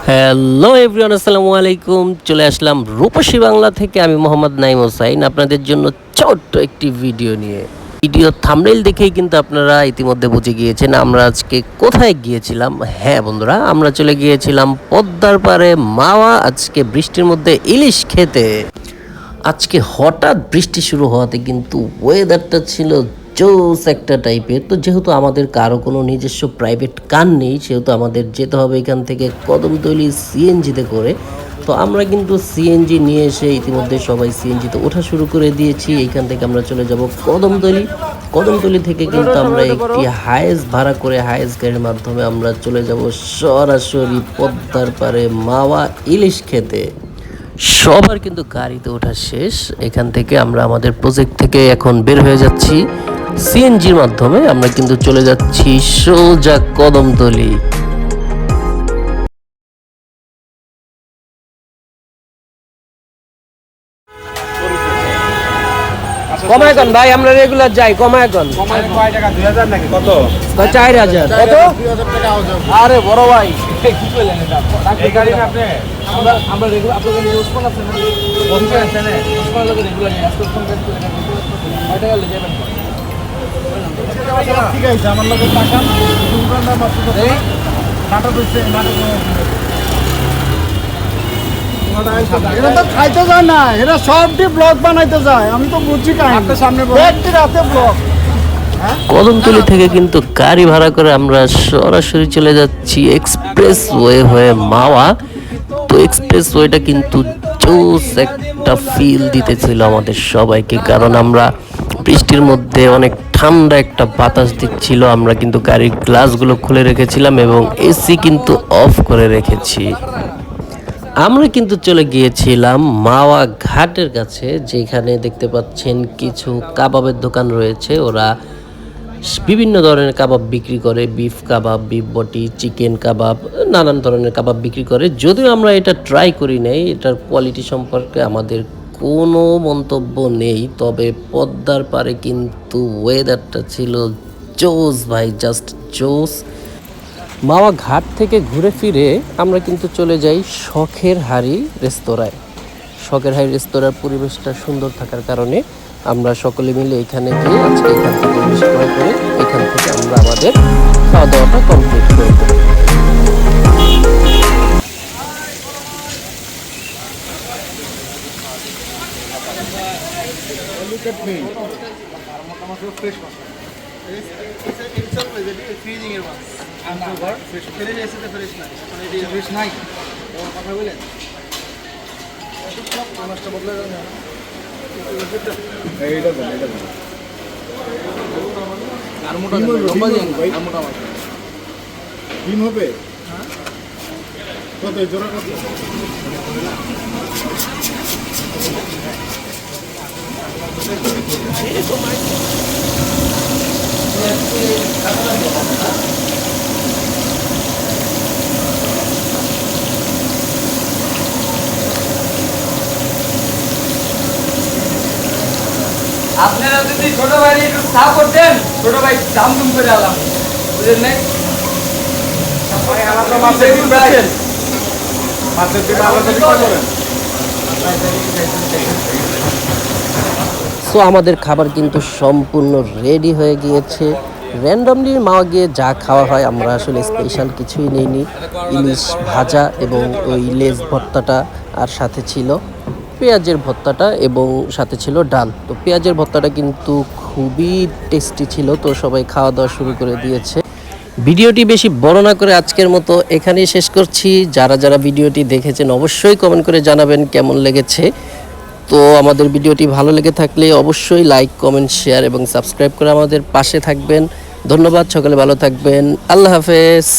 Hello everyone, আসসালামু আলাইকুম। চলে আসলাম রূপসী বাংলা থেকে। আমি মোহাম্মদ নাইম হোসাইন, আপনাদের জন্য ছোট্ট একটি ভিডিও নিয়ে। ভিডিও থাম্বনেইল দেখেই কিন্তু আপনারা ইতিমধ্যে বুঝে গিয়েছেন আমরা আজকে কোথায় গিয়েছিলাম। হ্যাঁ বন্ধুরা, আমরা চলে গিয়েছিলাম পদ্মার পাড়ে মাওয়া, আজকে বৃষ্টির মধ্যে ইলিশ খেতে। আজকে হঠাৎ বৃষ্টি শুরু হওয়াতে কিন্তু ওয়েদারটা ছিল জোস একটা টাইপের। তো যেহেতু আমাদের কারো কোনো নিজস্ব প্রাইভেট কার নেই, সেহেতু আমাদের যেতে হবে এখান থেকে কদমতলী সিএনজিতে করে। তো আমরা কিন্তু সিএনজি নিয়ে এসে ইতিমধ্যে সবাই সিএনজিতে ওঠা শুরু করে দিয়েছি। এইখান থেকে আমরা চলে যাব কদমতলী। কদমতলী থেকে কিন্তু আমরা একটি হায়েস ভাড়া করে, হায়েস গাড়ির মাধ্যমে আমরা চলে যাব সরাসরি পদ্মার পাড়ে মাওয়া ইলিশ খেতে। সবার কিন্তু গাড়িতে ওঠা শেষ। এখান থেকে আমরা আমাদের প্রজেক্ট থেকে এখন বের হয়ে যাচ্ছি সিএনজির মাধ্যমে। আমরা কিন্তু চলে যাচ্ছি সোজা কদমতলী। কমায় কোন ভাই, আমরা রেগুলার যাই। কমায় কোন কয় টাকা 2000 নাকি কত? 4000 কত? 2000 টাকা হবে। আরে বড় ভাই কি কইলেন এটা? এই গাড়ি না আপনি? আমরা রেগুলার আপনাদের নিউজ কোন আছে না? বলতে আছে না? ওসমান লোকে রেগুলার নিয়ে আসতে ফোন করতে কয় টাকা লেগে যাবেন? ঠিক আছে, আমার লোকে টাকা দোকানদার মাত্র এই নাটক হইছে, নাটক এরা তো খাইতে যায় না, এরা সবটি ব্লগ বানাইতে যায়। আমি তো বুঝছি কাহিনী সামনে রাতে ব্লগ। কদমতলী থেকে কিন্তু গাড়ি ভাড়া করে আমরা সরাসরি চলে যাচ্ছি এক্সপ্রেস ওয়ে হয়ে মাওয়া। তো এক্সপ্রেস ওয়েটা কিন্তু জোস একটা ফিল দিতেছিল আমাদের সবাইকে, কারণ আমরা বৃষ্টির মধ্যে অনেক ঠান্ডা একটা বাতাস দিচ্ছিল। আমরা কিন্তু গাড়ির গ্লাসগুলো খুলে রেখেছিলাম এবং এসি কিন্তু অফ করে রেখেছি। আমরা কিন্তু চলে গিয়েছিলাম মাওয়া ঘাটের কাছে, যেখানে দেখতে পাচ্ছেন কিছু কাবাবের দোকান রয়েছে। ওরা বিভিন্ন ধরনের কাবাব বিক্রি করে, বিফ কাবাব, বিফ বটি, চিকেন কাবাব, নানান ধরনের কাবাব বিক্রি করে। যদিও আমরা এটা ট্রাই করি নাই, এটার কোয়ালিটি সম্পর্কে আমাদের কোনো মন্তব্য নেই। তবে পদ্মার পাড়ে কিন্তু ওয়েদারটা ছিল জোস ভাই, জাস্ট জোস। মাওয়া ঘাট থেকে ঘুরে ফিরে আমরা কিন্তু চলে যাই শখের হাড়ি রেস্তোরাঁয়। শখের হাড়ি রেস্তোরাঁর পরিবেশটা সুন্দর থাকার কারণে আমরা সকলে মিলে এখানে গিয়ে আজকে এখান থেকে ইলিশ ক্রয় করে এখান থেকে আমরা আমাদের খাওয়া দাওয়াটা কমপ্লিট করব। ডিম হবে কত জোড়া কত? আপনারা যদি ছোট ভাই একটু চা করতেন, ছোট ভাই দাম দুম করে আলাম, বুঝলেন না? ভাই আলাদা মাছের ডিম বেচেন, মাছের ডিম আলাদা বিক্রি করেন। সো আমাদের খাবার কিন্তু সম্পূর্ণ রেডি হয়ে গিয়েছে। র্যান্ডমলি মাওয়া গিয়ে যা খাওয়া হয়, আমরা আসলে স্পেশাল কিছুই নেইনি। ইলিশ ভাজা এবং ওই লেজ ভর্তাটা, আর সাথে ছিল পেঁয়াজের ভর্তাটা এবং সাথে ছিল ডাল। তো পেঁয়াজের ভর্তাটা কিন্তু খুবই টেস্টি ছিল। তো সবাই খাওয়া দাওয়া শুরু করে দিয়েছে। ভিডিওটি বেশি বড় না করে আজকের মতো এখানেই শেষ করছি। যারা যারা ভিডিওটি দেখেছেন অবশ্যই কমেন্ট করে জানাবেন কেমন লেগেছে। তো আমাদের ভিডিওটি ভালো লেগে থাকলে অবশ্যই লাইক, কমেন্ট, শেয়ার এবং সাবস্ক্রাইব করে আমাদের পাশে থাকবেন। ধন্যবাদ, সকলে ভালো থাকবেন। আল্লাহ হাফেজ।